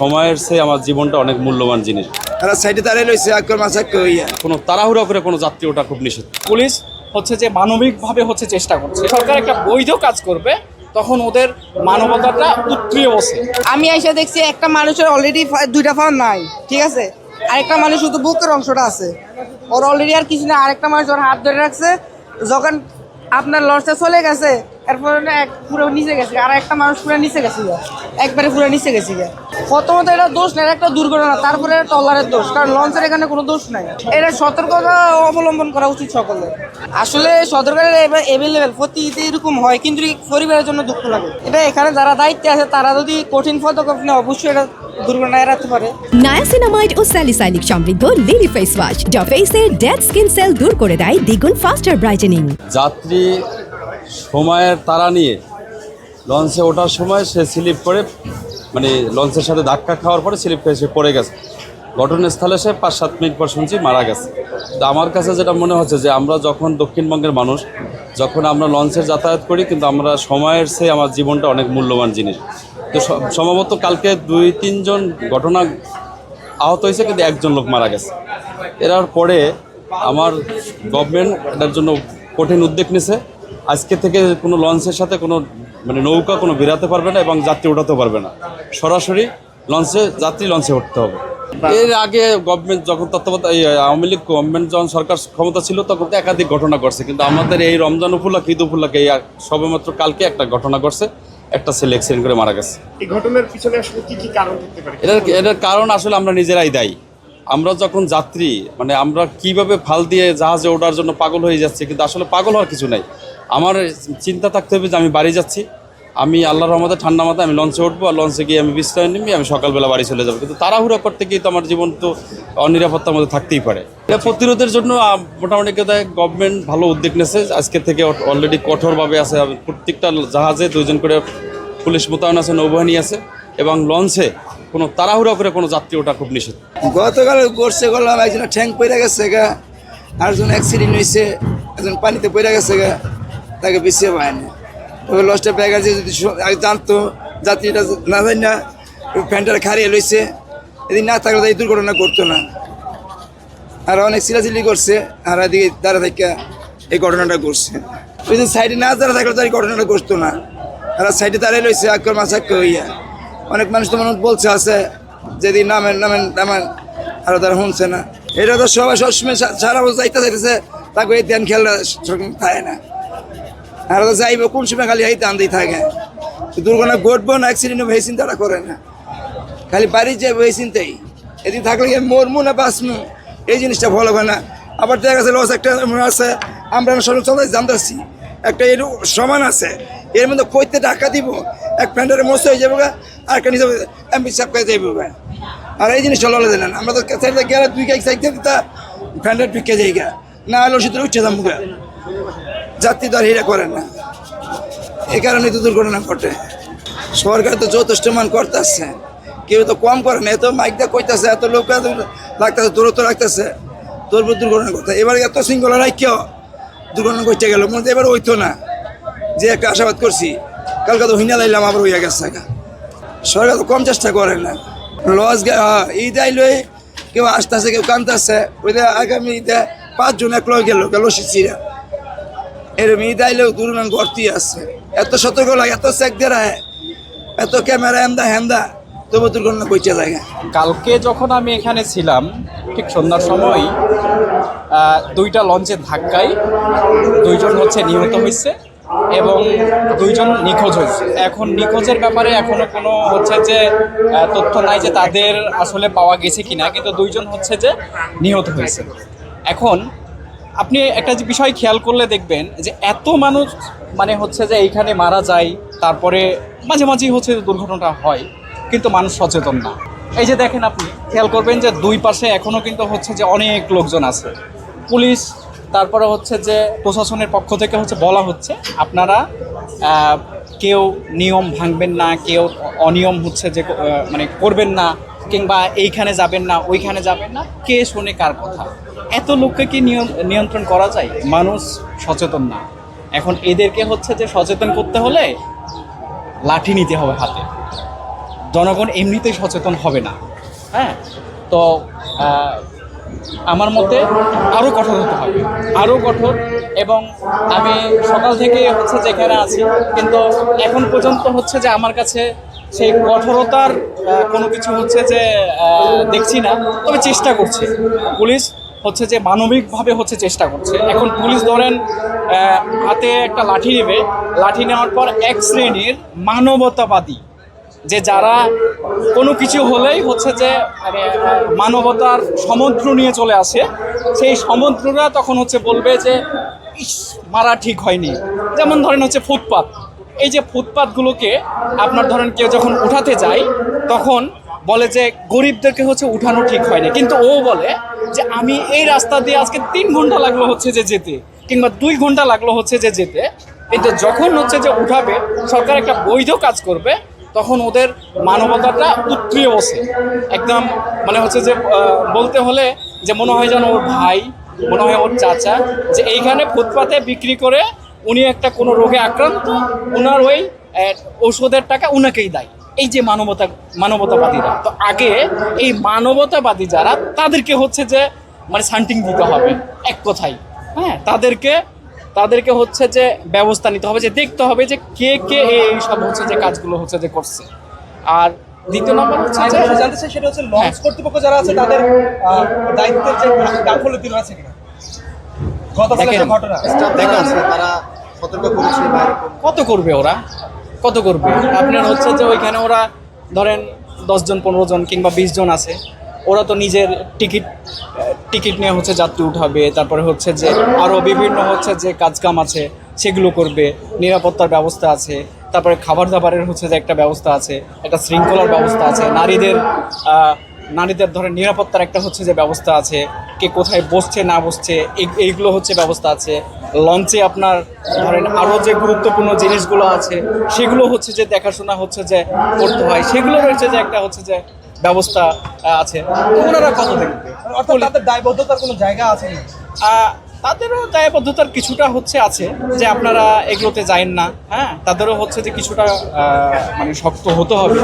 সময়ের চেয়ে আমার জীবনটা অনেক মূল্যবান জিনিস। তারা সাইডে দাঁড়িয়ে রয়েছে কোনো তাড়াহুড়া করে কোনো যাত্রী ওটা খুব নিষেধ। পুলিশ হচ্ছে যে মানবিকভাবে হচ্ছে চেষ্টা করছে, সরকার একটা বৈধ কাজ করবে তখন ওদের মানবতাটা উতরিয়ে বসে। আমি এসে দেখছি একটা মানুষের অলরেডি দুইটা ফান নাই, ঠিক আছে, আরেকটা মানুষ শুধু বুকের অংশটা আছে, ওর অলরেডি আর কিছু না। আরেকটা মানুষ ওর হাত ধরে রাখছে, যখন আপনার লঞ্চটা চলে গেছে এরপর পুরো নিচে গেছে, আর একটা মানুষ পুরো নিচে গেছে, একবারে পুরো নিচে গেছে। প্রথমত এটা দোষ না, এটা একটা দুর্ঘটনা, তারপরে ট্রলারের দোষ, কারণ লঞ্চের এখানে কোনো দোষ নাই। এটা সতর্কতা অবলম্বন করা উচিত সকলের। আসলে সতর্কতা অ্যাভেলেবেল প্রতিটি এরকম হয়, কিন্তু পরিবারের জন্য দুঃখ লাগে। এটা এখানে যারা দায়িত্বে আছে তারা যদি কঠিন পদক্ষেপ নেয় অবশ্যই এটা দুর্ঘটনা এড়াতে পারে। নায়াসিনামাইড ও স্যালিসাইলিক সমৃদ্ধ লিলি ফেস ওয়াশ যা ফেসের ডেড স্কিন সেল দূর করে দেয় দ্বিগুণ ফাস্টার ব্রাইটেনিং। যাত্রী সময়ের তাড়া নিয়ে লঞ্চে ওঠার সময় সে স্লিপ করে, মানে লঞ্চের সাথে ধাক্কা খাওয়ার পরে স্লিপ খেয়ে সে পড়ে গেছে। ঘটনাস্থলে সে 5-7 মিনিট পর শুনছি মারা গেছে। তো আমার কাছে যেটা মনে হচ্ছে যে আমরা যখন দক্ষিণবঙ্গের মানুষ, যখন আমরা লঞ্চের যাতায়াত করি, কিন্তু আমরা সময়ের চেয়ে আমার জীবনটা অনেক মূল্যবান জিনিস। তো সম্ভবত কালকে 2-3 জন ঘটনা আহত হয়েছে, কিন্তু একজন লোক মারা গেছে। এর পরে আমার গভর্নমেন্ট এটার জন্য কঠিন উদ্যোগ নিছে। আজকে থেকে কোনো লঞ্চের সাথে কোনো নৌকা কোনো বেরাতে পারবে না এবং যাত্রী ওঠাতে পারবে না, সরাসরি যাত্রী লঞ্চে উঠতে হবে। এর আগে গভর্নমেন্ট যখন তত্ত্বাবধায়ক আওয়ামী লীগ গভর্নমেন্ট যখন সরকার ক্ষমতা ছিল তখন তো একাধিক ঘটনা ঘটছে, কিন্তু আমাদের এই রমজান উপলক্ষে, ঈদ উপলক্ষে সবেমাত্র কালকে একটা ঘটনা ঘটছে, একটা ছেলে অ্যাক্সিডেন্ট করে মারা গেছে। এই ঘটনার পিছনে আসলে কি কারণ থাকতে পারে? এটার কারণ আসলে আমরা নিজেরাই দায়ী। আমরা যখন যাত্রী আমরা কিভাবে ফাল দিয়ে জাহাজে ওঠার জন্য পাগল হয়ে যাচ্ছি, কিন্তু আসলে পাগল হওয়ার কিছু নাই। আমার চিন্তা থাকতে হবে যে আমি বাড়ি যাচ্ছি, আমি আল্লাহর রহমতে ঠান্ডা মাথায় আমি লঞ্চে উঠবো, আর লঞ্চে গিয়ে আমি বিশ্রাম নিবি, আমি সকালবেলা বাড়ি চলে যাবো। কিন্তু তাড়াহুড়া করতে গিয়ে তো আমার জীবন তো অনিরাপত্তার মধ্যে থাকতেই পারে। এটা প্রতিরোধের জন্য মোটামুটি গভর্নমেন্ট ভালো উদ্যোগ নিয়েছে। আজকে থেকে অলরেডি কঠোরভাবে আছে, প্রত্যেকটা জাহাজে 2 জন করে পুলিশ মোতায়েন আছে, নৌবাহিনী আছে, এবং লঞ্চে কোনো তাড়াহুড়া করে কোনো যাত্রী ওঠা খুব নিষেধ। গতকাল করছে করলাম, একজন ঠ্যাং পড়ে গেছে গা, আরেকজন অ্যাক্সিডেন্ট হয়েছে, একজন পানিতে পড়ে গেছে গা, তাকে বেশিও পায়নি। তবে লঞ্চটা ব্যাগার যদি জানতো, যাত্রীটা না জানি না ফ্যানটা খারিয়ে লইছে, এদিন না থাকলে এই দুর্ঘটনা করতো না। আর অনেক চিলাচিলি করছে, আর এদিকে দাঁড়া থেকে এই ঘটনাটা করছে। ওই যে সাইডে না দাঁড়া থাকলে তো এই ঘটনাটা করতো না। আর সাইডে দাঁড়িয়ে রয়েছে আক্কর মাসাক্ক হইয়া। অনেক মানুষ তো মানুষ বলছে আছে যেদিন নামেন নামেন নামেন, আর তারা শুনছে না। এটা তো সবাই সবসময় সারা বছর যাইতে চাইতেছে, তাকে এই ধ্যান খেয়াল থাকে না। আর তো যাইব কোন সময় খালি এই টানতেই থাকে, দুর্ঘটনা ঘটবো না অ্যাক্সিডেন্ট হবে এই চিন্তাটা করে না, খালি বাড়ি যাবো এই চিন্তাই। এদিন থাকলে মরমু না বাঁচমু এই জিনিসটা ভালো হয় না। আবার দেখা গেছে লস একটা আছে, আমরা সব চলে জানতেছি একটা এর সমান আছে, এর মধ্যে কইতে টাকা দিব, এক ফ্যান্ডারে মস্ত হয়ে যাবো গা, আর একটা নিজে এমপি সাহেব করে যাইব গা। আর এই জিনিসটা লড়ে দেন আমরা তো গেলে 2 গাড়ি সাইকেল দিতা ফ্যান্ডার ঢুকে যাই গা, না হলে ওষুধের উঠছে যাবো গা। যাত্রী তো আর হিরা করে না, এই কারণে তো দুর্ঘটনা ঘটে। সরকার তো যথেষ্ট মান করতেছে, কেউ তো কম করে না। এত মাইক দিয়ে কইতেছে, এত লোক লাগতেছে, দূরত্ব রাখতেছে, তোর দুর্ঘটনা ঘটে। এবার এত শৃঙ্খলা রাখিও দুর্ঘটনা ঘটে গেল, মনে এবার হইতো না। যে একটা আশাবাদ করছি, কালকে তো হইনা লাইলাম, আবার হইয়া গেছে। সরকার তো কম চেষ্টা করে না। লস ঈদ আইলে কেউ আসতেছে, কেউ কানতেছে। ওই আগামী ঈদে 5 জন এক লয় গেল শিশিরা, এরকম ঈদ আইলেও দুর্ঘটনা ঘটতেই আছে। এত সতর্ক লাগে, এত চেক দেয়, এত ক্যামেরা হ্যান্দা, তবু দুর্ঘটনা ঘটছে জায়গা। কালকে যখন আমি এখানে ছিলাম ঠিক সন্ধ্যার সময় 2টা লঞ্চের ধাক্কায় 2 জন হচ্ছে নিহত হয়েছে এবং 2 জন নিখোঁজ হয়েছে। এখন নিখোঁজের ব্যাপারে এখনো কোনো হচ্ছে যে তথ্য নাই যে তাদের আসলে পাওয়া গেছে কিনা, কিন্তু 2 জন হচ্ছে যে নিহত হয়েছে। এখন আপনি একটা যে বিষয় খেয়াল করলে দেখবেন যে এত মানুষ হচ্ছে যে এইখানে মারা যায়, তারপরে মাঝে মাঝেই হচ্ছে দুর্ঘটনাটা হয়, কিন্তু মানুষ সচেতন না। এই যে দেখেন, আপনি খেয়াল করবেন যে 2 পাশে এখনও কিন্তু হচ্ছে যে অনেক লোকজন আছে, পুলিশ, তারপরে হচ্ছে যে প্রশাসনের পক্ষ থেকে হচ্ছে বলা হচ্ছে আপনারা কেউ নিয়ম ভাঙবেন না, কেউ অনিয়ম হচ্ছে যে করবেন না, কিংবা এইখানে যাবেন না, ওইখানে যাবেন না। কে শোনে কার কথা? এত লোককে কি নিয়ন্ত্রণ করা যায়? মানুষ সচেতন না। এখন এদেরকে হচ্ছে যে সচেতন করতে হলে লাঠি নিতে হবে হাতে, জনগণ এমনিতেই সচেতন হবে না। হ্যাঁ, তো আমার মতে আরও কঠোর হতে হবে, আরও কঠোর। এবং আমি সকাল থেকে হচ্ছে যেখানে আছি, কিন্তু এখন পর্যন্ত হচ্ছে যে আমার কাছে সেই কঠোরতার কোনো কিছু হচ্ছে যে দেখছি না। তবে চেষ্টা করছে পুলিশ, হচ্ছে যে মানবিকভাবে হচ্ছে চেষ্টা করছে। এখন পুলিশ ধরেন হাতে একটা লাঠি নেবে, লাঠি নেওয়ার পর এক শ্রেণীর মানবতাবাদী, যে যারা কোনো কিছু হলেই হচ্ছে যে মানে মানবতার সমুদ্র নিয়ে চলে আসে, সেই সমুদ্ররা তখন হচ্ছে বলবে যে ইস, মারা ঠিক হয়নি। যেমন ধরেন হচ্ছে ফুটপাত, এই যে ফুটপাতগুলোকে আপনার ধরেন কেউ যখন উঠাতে যায় তখন বলে যে গরিবদেরকে হচ্ছে উঠানো ঠিক হয়নি, কিন্তু ও বলে যে আমি এই রাস্তা দিয়ে আজকে 3 ঘন্টা লাগলো হচ্ছে যে যেতে, কিংবা 2 ঘন্টা লাগলো হচ্ছে যে যেতে, কিন্তু যখন হচ্ছে যে উঠাবে, সরকার একটা বৈধ কাজ করবে, তখন ওদের মানবতাটা উতরিয়ে বসে একদম। মানে হচ্ছে যে বলতে হলে যে মনে হয় যেন ওর ভাই, মনে হয় ওর চাচা, যে এইখানে ফুটপাতে বিক্রি করে উনি একটা কোনো রোগে আক্রান্ত, ওনার ওই ঔষধের টাকা উনাকেই দেয়। এই যে মানবতাবাদীরা, তো আগে এই মানবতাবাদী যারা, তাদেরকে হচ্ছে যে মানে শান্টিং দিতে হবে এক কথায়। হ্যাঁ, তাদেরকে হচ্ছে যে ব্যবস্থা নিতে হবে, যে দেখতে হবে যে কে কে এই সব হচ্ছে যে কাজগুলো হচ্ছে যে করছে। আর দ্বিতীয় নম্বর হচ্ছে যে জানতে চাই সেটা হচ্ছে লঞ্চ কর্তৃপক্ষ যারা আছে তাদের দায়িত্বের যে গাফলতি রয়েছে কিনা। গতকাল একটা ঘটনা দেখেন তারা সতর্ক করেছে বা এরকম কত করবে ওরা, কত করবে আপনার হচ্ছে যে ওইখানে ওরা ধরেন 10 জন 15 জন কিংবা 20 জন আছে, ওরা তো নিজের টিকিট নিয়ে হচ্ছে যাত্রী উঠাবে, তারপরে হচ্ছে যে আরও বিভিন্ন হচ্ছে যে কাজকাম আছে সেগুলো করবে, নিরাপত্তার ব্যবস্থা আছে, তারপরে খাবার দাবারের হচ্ছে যে একটা ব্যবস্থা আছে, একটা শৃঙ্খলার ব্যবস্থা আছে, নারীদের ধরেন নিরাপত্তার একটা হচ্ছে যে ব্যবস্থা আছে, কে কোথায় বসছে না বসছে এইগুলো হচ্ছে ব্যবস্থা আছে। লঞ্চে আপনার ধরেন আরও যে গুরুত্বপূর্ণ জিনিসগুলো আছে সেগুলো হচ্ছে যে দেখাশোনা হচ্ছে যে করতে হয়, সেগুলো রয়েছে যে একটা হচ্ছে যে ব্যবস্থা আছে। তো ওনারা কত দেখবে, অর্থাৎ তাদের দায়বদ্ধতার কোনো জায়গা আছে না। তাদেরও দায়বদ্ধতার কিছুটা হচ্ছে আছে, যে আপনারা এগুলোতে যায়েন না। হ্যাঁ, তাদেরও হচ্ছে যে কিছুটা মানে শক্ত হতে হবে।